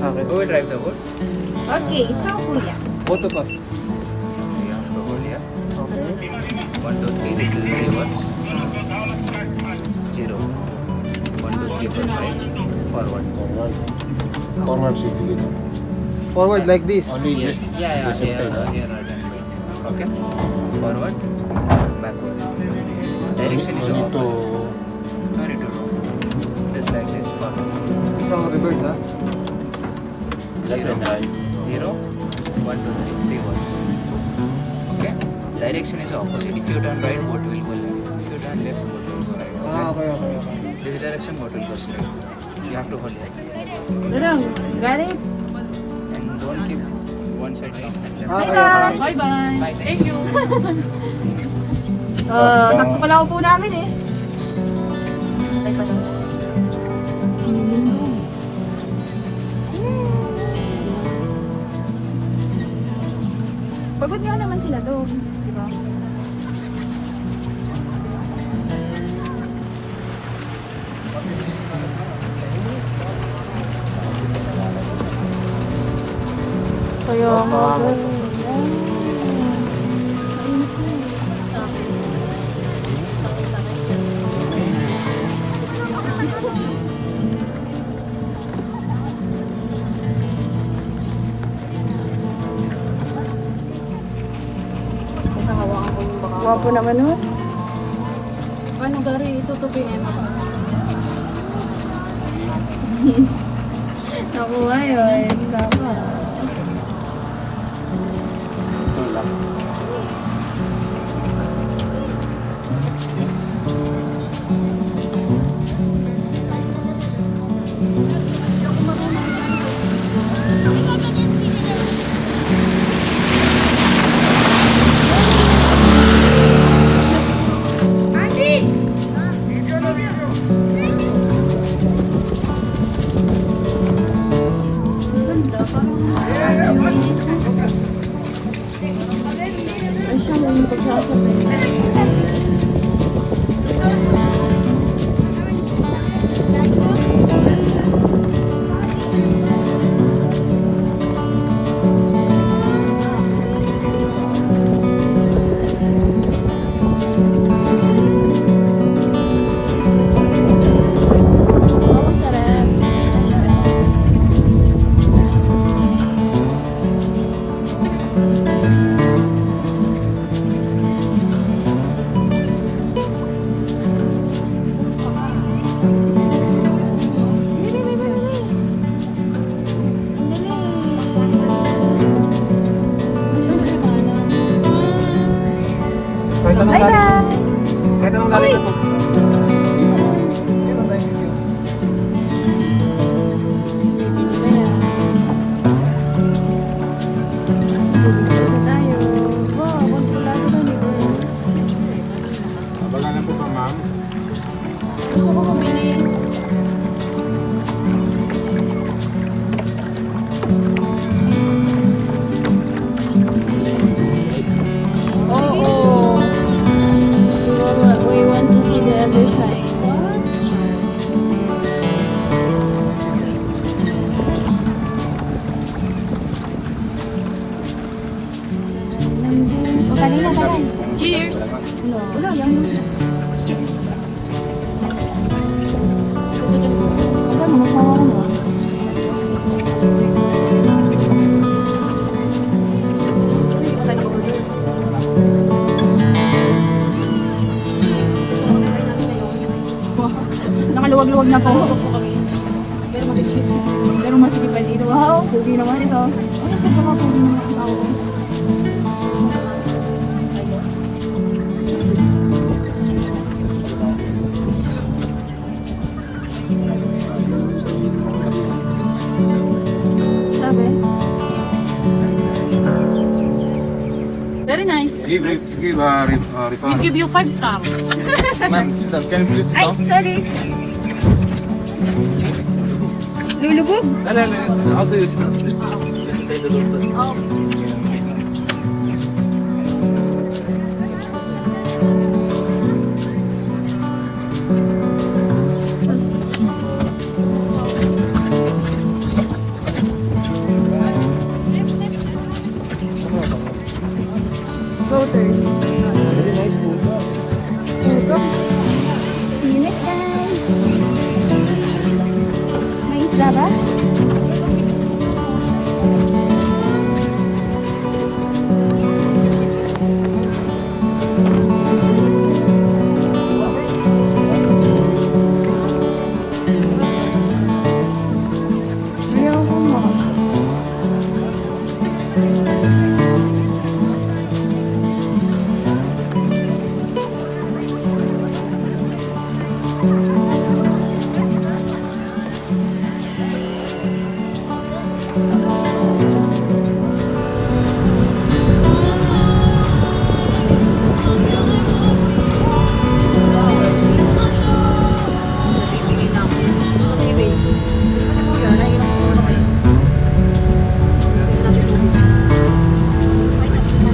Who will drive the boat? Okay, so kuya. Both of us. You have to hold here. Okay. 1, 2, 3. This is reverse. 0. 1, 2, 3, 4, 5. Forward. Forward shift again. Forward like this. Only Yes. just Yeah. just Here, right. here, right and right. Okay. Forward. Backward. Direction is You need off. to No need to do. Just like this. Forward. Isang reverse ha. left and right. 0. 1, 2, 3. Reverse. Okay. Direction is opposite. If you turn right, boat will go left. If you turn left, boat will go right. Okay. This direction, boat will go straight. You have to hold it. Darang, got it? And don't keep one side down and left. Okay. Bye-bye. Bye. Thank you. Sakto pala upo namin eh. Ay, pa daw. Pagod nga naman sila doon, di ba? Kaya nga Wapo naman ho. Paano gari itutubihin mo? Nakuha yun. Tama. Ito lang. ang lalim na to. Yan ang tayo video. Baby nila yan. Kasi tayo. Wow, kontrolado na ni Girl. Abagan na po pa, ma'am. Gusto ko mabilis. Oo. We want to see the other side. O, kanina, kanina. Cheers! Wala, yung Wala, mga sawa ko na. Nakaluwag-luwag na po. Pero masigit. Pero masigit pa dito. Wow, pugi naman ito. Ay, ito ba pugi naman ang asawa ko? Sabi? Very nice. Give, We give you 5 stars. Ma'am, sit down. Can you please sit Ay, down? sorry. Lulubog? No, no, no. Also, you sit down. Listen to the door first. Voters. Very nice food. Welcome. See you next time. May isda ba? Ayaw ko mo. Bibigay na ako. Kasi waste. Kasi kuya, nahirap ko kami. May sakit na.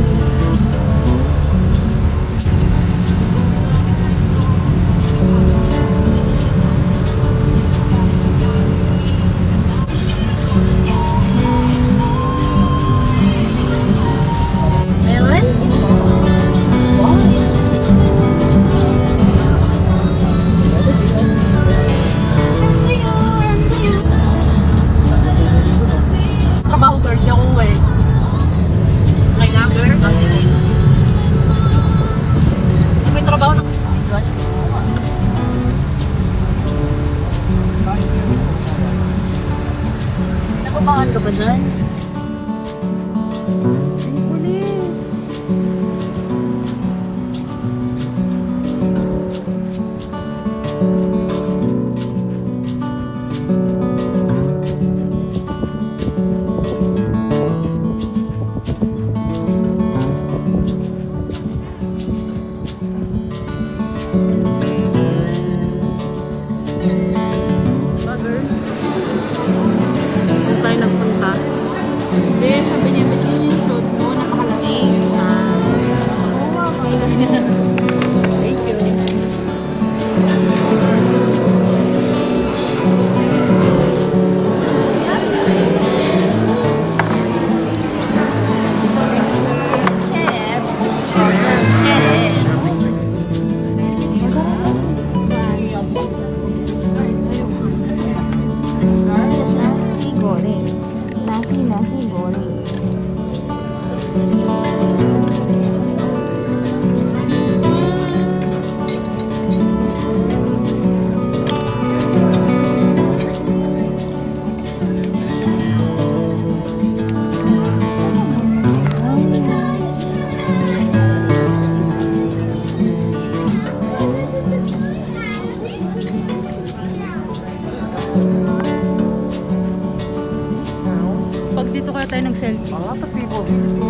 Meron? Trabaho girl, di ako uwi. Kailangan? Ah, sige. May trabaho na. Nakumakan ka ba dyan? Ay, pulis. Mother. Saan tayo nagpunta? Hindi, sabi niya, ba't yun yung suot mo? Napakalaki. Oo nga, kailan. Thank you. Chef. Chef. mag-selfie. A lot of people.